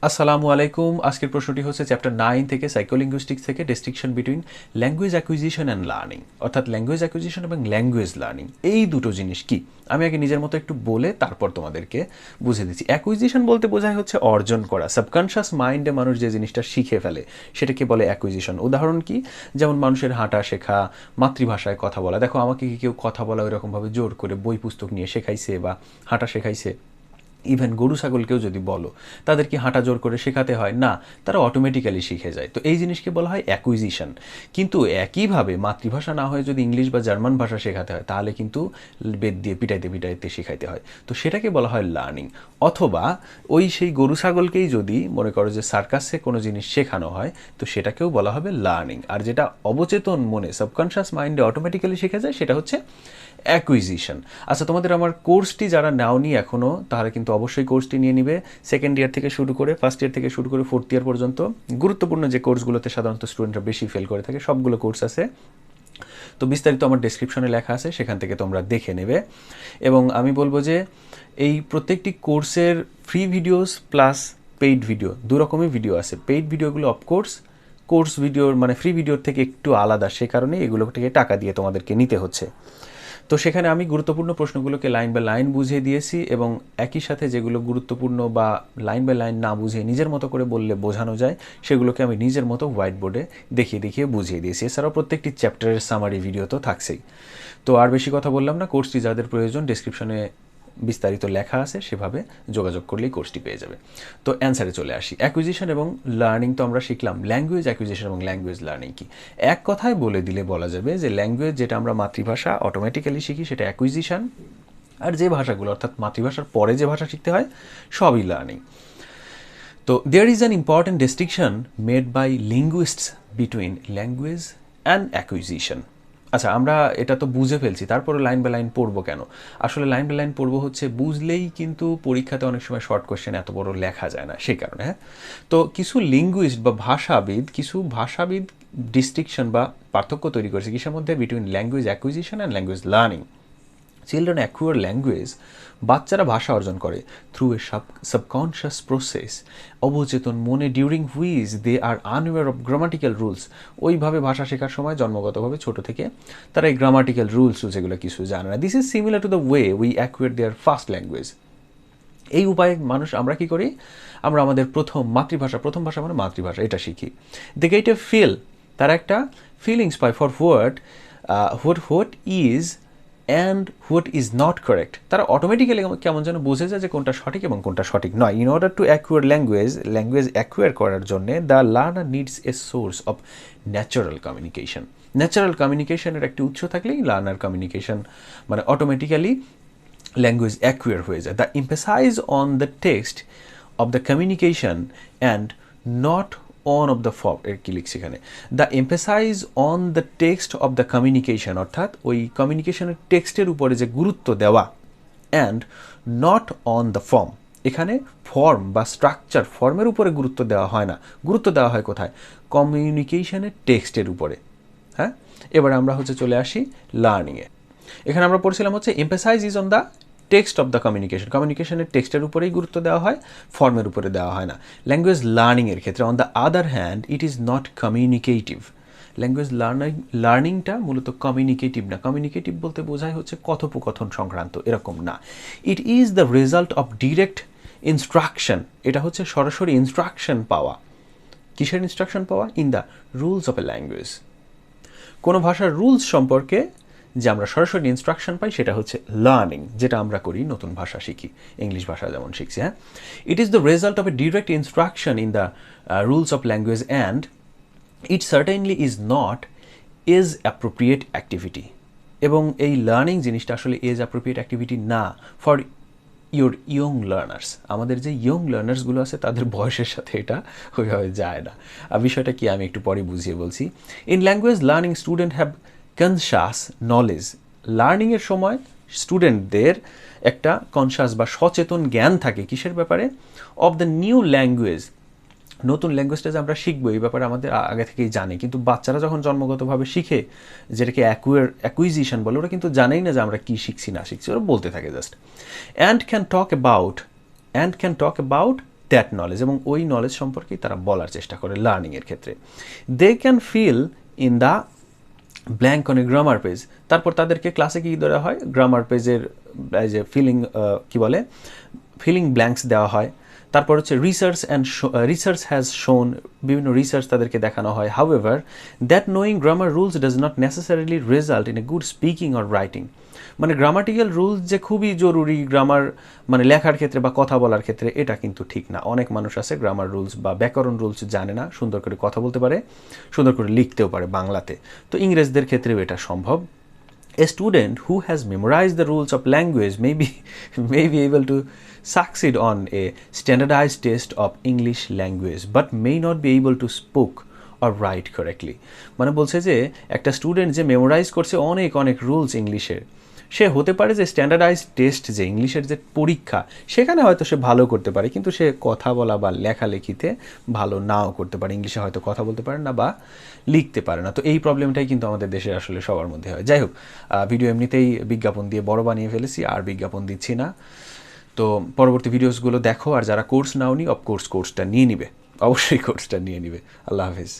আসসালামু আলাইকুম। আজকের প্রশ্নটি হচ্ছে চ্যাপ্টার 9 থেকে সাইকোলিঙ্গুইস্টিক্স থেকে distinction between language acquisition and learning, অর্থাৎ ল্যাঙ্গুয়েজ অ্যাকুইজিশন এবং ল্যাঙ্গুয়েজ লার্নিং এই দুটো জিনিস কি আমি আগে নিজের মতো একটু বলে তারপর তোমাদেরকে বুঝিয়ে দিচ্ছি। অ্যাকুইজিশন বলতে বোঝায় হচ্ছে অর্জন করা, সাবকনশিয়াস মাইন্ডে মানুষ যে জিনিসটা শিখে ফেলে সেটাকে বলে অ্যাকুইজিশন। উদাহরণ কি? যেমন মানুষের হাঁটা শেখা, মাতৃভাষায় কথা বলা। দেখো আমাকে কি কেউ কথা বলা ওইরকমভাবে জোর করে বই পুস্তক নিয়ে শেখাইছে বা হাঁটা শেখাইছে? ইভেন গরু ছাগলকেও যদি বলো তাদের কি হাঁটা জোর করে শেখাতে হয়? না, তারা অটোমেটিক্যালি শিখে যায়। তো এই জিনিসকে বলা হয় অ্যাকুইজিশন। কিন্তু একইভাবে মাতৃভাষা না হয়ে যদি ইংলিশ বা জার্মান ভাষা শেখাতে হয় তাহলে কিন্তু বেদ দিয়ে পিটাইতে পিটাইতে শেখাইতে হয়, তো সেটাকে বলা হয় লার্নিং। অথবা ওই সেই গরু ছাগলকেই যদি মনে করো যে সার্কাসে কোনো জিনিস শেখানো হয় তো সেটাকেও বলা হবে লার্নিং। আর যেটা অবচেতন মনে সাবকনশিয়াস মাইন্ডে অটোমেটিক্যালি শেখা যায় সেটা হচ্ছে অ্যাকুইজিশন। আচ্ছা, তোমাদের আমার কোর্সটি যারা নাওনি এখনও তাহলে কিন্তু অবশ্যই কোর্সটি নিয়ে নিবে। সেকেন্ড ইয়ার থেকে শুরু করে ফার্স্ট ইয়ার থেকে শুরু করে ফোর্থ ইয়ার পর্যন্ত গুরুত্বপূর্ণ যে কোর্সগুলোতে সাধারণত স্টুডেন্টরা বেশি ফেল করে থাকে সবগুলো কোর্স আছে। তো বিস্তারিত আমার ডেসক্রিপশনে লেখা আছে, সেখান থেকে তোমরা দেখে নেবে। এবং আমি বলবো যে এই প্রত্যেকটি কোর্সের free videos plus paid video দু রকমের ভিডিও আছে। পেইড ভিডিওগুলো অফকোর্স কোর্স ভিডিওর মানে ফ্রি ভিডিওর থেকে একটু আলাদা, সে কারণে এগুলো থেকে টাকা দিয়ে তোমাদেরকে নিতে হচ্ছে। তো সেখানে আমি গুরুত্বপূর্ণ প্রশ্নগুলোকে লাইন বাই লাইন বুঝিয়ে দিয়েছি এবং একই সাথে যেগুলো গুরুত্বপূর্ণ বা লাইন বাই লাইন না বুঝিয়ে নিজের মতো করে বললে বোঝানো যায় সেগুলোকে আমি নিজের মতো হোয়াইট বোর্ডে দেখিয়ে দেখিয়ে বুঝিয়ে দিয়েছি। এছাড়াও প্রত্যেকটি চ্যাপ্টারের সামারি ভিডিও তো থাকছেই। তো আর বেশি কথা বললাম না, কোর্সটি যাদের প্রয়োজন ডেসক্রিপশনে বিস্তারিত লেখা আছে, সেভাবে যোগাযোগ করলেই কোর্সটি পেয়ে যাবে। তো অ্যান্সারে চলে আসি। অ্যাকুইজিশন এবং লার্নিং তো আমরা শিখলাম, ল্যাঙ্গুয়েজ অ্যাকুইজিশন এবং ল্যাঙ্গুয়েজ লার্নিং কি? এক কথায় বলে দিলে বলা যাবে যে ল্যাঙ্গুয়েজ যেটা আমরা মাতৃভাষা অটোমেটিক্যালি শিখি সেটা অ্যাকুইজিশন, আর যে ভাষাগুলো অর্থাৎ মাতৃভাষার পরে যে ভাষা শিখতে হয় সবই লার্নিং। তো there is an important distinction made by linguists between language and acquisition. আচ্ছা, আমরা এটা তো বুঝে ফেলছি, তারপরে লাইন বাই লাইন পড়বো কেন? আসলে লাইন বাই লাইন পড়বো হচ্ছে বুঝলেই কিন্তু পরীক্ষাতে অনেক সময় শর্ট কোয়েশ্চেন এত বড় লেখা যায় না, সেই কারণে। হ্যাঁ, তো কিছু লিঙ্গুইস্ট বা ভাষাবিদ ডিস্টিংশন বা পার্থক্য তৈরি করেছে কিসের মধ্যে? Between language acquisition and language learning. Children acquire language, বাচ্চারা ভাষা অর্জন করে থ্রু এ সাবকনশিয়াস প্রসেস, অবচেতন মনে, during which they are unaware of grammatical rules. ওইভাবে ভাষা শেখার সময় জন্মগতভাবে ছোট থেকে তারা এই গ্রামাটিক্যাল রুলস এগুলো কিছু জানে না। This is similar to the way we acquire their first language. এই উপায়ে মানুষ আমরা কি করি? আমরা আমাদের প্রথম ভাষা মানে মাতৃভাষা এটা শিখি। দে গেট এ ফিল, তারা একটা ফিলিংস পায় for what is and what is not correct. তারা অটোমেটিক্যালি কেমন যেন বোঝে যায় যে কোনটা সঠিক এবং কোনটা সঠিক নয়। In order to acquire language acquire করার জন্যে the learner needs a source of natural communication. Natural কমিউনিকেশনের একটি উৎস থাকলেই লার্নার কমিউনিকেশন মানে অটোমেটিক্যালি ল্যাঙ্গুয়েজ অ্যাকুয়ার হয়ে যায়। The emphasize on the text of the communication and not on of the form. এর কি লিখছি এখানে? The emphasize on the text of the communication, অর্থাৎ ওই কমিউনিকেশনের টেক্সটের উপরে যে গুরুত্ব দেওয়া, and not on the form. এখানে ফর্ম বা স্ট্রাকচার, ফর্মের উপরে গুরুত্ব দেওয়া হয় না, গুরুত্ব দেওয়া হয় কোথায়? কমিউনিকেশনের টেক্সটের উপরে। হ্যাঁ, এবার আমরা চলে আসি লার্নিংয়ে। এখানে আমরা পড়ছিলাম emphasize is on the text of the কমিউনিকেশনের টেক্সটের উপরেই গুরুত্ব দেওয়া হয়, ফর্মের উপরে দেওয়া হয় না। ল্যাঙ্গুয়েজ লার্নিংয়ের ক্ষেত্রে on the other hand it is not communicative. Language লার্নিংটা মূলত কমিউনিকেটিভ না। কমিউনিকেটিভ বলতে বোঝায় কথোপকথন সংক্রান্ত, এরকম না। It is the result of direct instruction. এটা সরাসরি ইনস্ট্রাকশন পাওয়া। কিসের ইনস্ট্রাকশন পাওয়া? In the rules of A language. কোনো ভাষার রুলস সম্পর্কে যে আমরা সরাসরি ইনস্ট্রাকশন পাই সেটা লার্নিং, যেটা আমরা করি নতুন ভাষা শিখি, ইংলিশ ভাষা যেমন শিখছি। হ্যাঁ, it is the result of a direct instruction in the rules of language and it certainly is not age appropriate activity. এবং এই লার্নিং জিনিসটা আসলে এজ অ্যাপ্রোপ্রিয়েট অ্যাক্টিভিটি না ফর ইয়োর ইয়ং লার্নার্স। আমাদের যে ইয়ং লার্নার্সগুলো আছে তাদের বয়সের সাথে এটা ওইভাবে যায় না। বিষয়টা কি আমি একটু পরে বুঝিয়ে বলছি। In language learning student have conscious knowledge. লার্নিংয়ের সময় স্টুডেন্টদের একটা কনশাস বা সচেতন জ্ঞান থাকে কিসের ব্যাপারে? Of the new language. নতুন ল্যাঙ্গুয়েজটা যে আমরা শিখবো এই ব্যাপারে আমাদের আগে থেকেই জানে, কিন্তু বাচ্চারা যখন জন্মগতভাবে শিখে, যেটাকে অ্যাকুইজিশন বলে, ওরা কিন্তু জানেই না যে আমরা কী শিখছি না শিখছি, ওরা বলতে থাকে just. And can talk about that knowledge, এবং ওই নলেজ সম্পর্কেই তারা বলার চেষ্টা করে লার্নিংয়ের ক্ষেত্রে। They can fill in the blank on a grammar page. তারপর তাদেরকে ক্লাসে কী দেওয়া হয়, গ্রামার পেজের যে কী বলে ফিলিং ব্ল্যাঙ্কস দেওয়া হয়। তারপর হচ্ছে রিসার্চ হ্যাজ শোন, বিভিন্ন রিসার্চ তাদেরকে দেখানো হয়। However that knowing grammar rules does not necessarily result in a good speaking or writing. মানে গ্রামাটিক্যাল রুলস যে খুবই জরুরি গ্রামার মানে লেখার ক্ষেত্রে বা কথা বলার ক্ষেত্রে, এটা কিন্তু ঠিক না। অনেক মানুষ আছে গ্রামার রুলস বা ব্যাকরণ রুলস জানে না, সুন্দর করে কথা বলতে পারে, সুন্দর করে লিখতেও পারে বাংলাতে। তো ইংরেজদের ক্ষেত্রেও এটা সম্ভব। A student who has memorized the rules of language may be able to succeed on a standardized test of English language but may not be able to speak or write correctly. মানে বলছে যে একটা student যে memorise করছে অনেক অনেক rules ইংলিশের, সে হতে পারে যে স্ট্যান্ডার্ডাইজড টেস্ট যে ইংলিশের যে পরীক্ষা সেখানে হয়তো সে ভালো করতে পারে, কিন্তু সে কথা বলা বা লেখালেখিতে ভালো নাও করতে পারে, ইংলিশে হয়তো কথা বলতে পারে না বা লিখতে পারে না। তো এই প্রবলেমটাই কিন্তু আমাদের দেশে আসলে সবার মধ্যে হয়। যাই হোক, ভিডিও এমনিতেই বিজ্ঞাপন দিয়ে বড় বানিয়ে ফেলেছি, আর বিজ্ঞাপন দিচ্ছি না। তো পরবর্তী ভিডিওসগুলো দেখো, আর যারা কোর্স নাওনি অফকোর্স কোর্সটা নিয়ে নিবে, অবশ্যই কোর্সটা নিয়ে নিবে। আল্লাহ হাফেজ।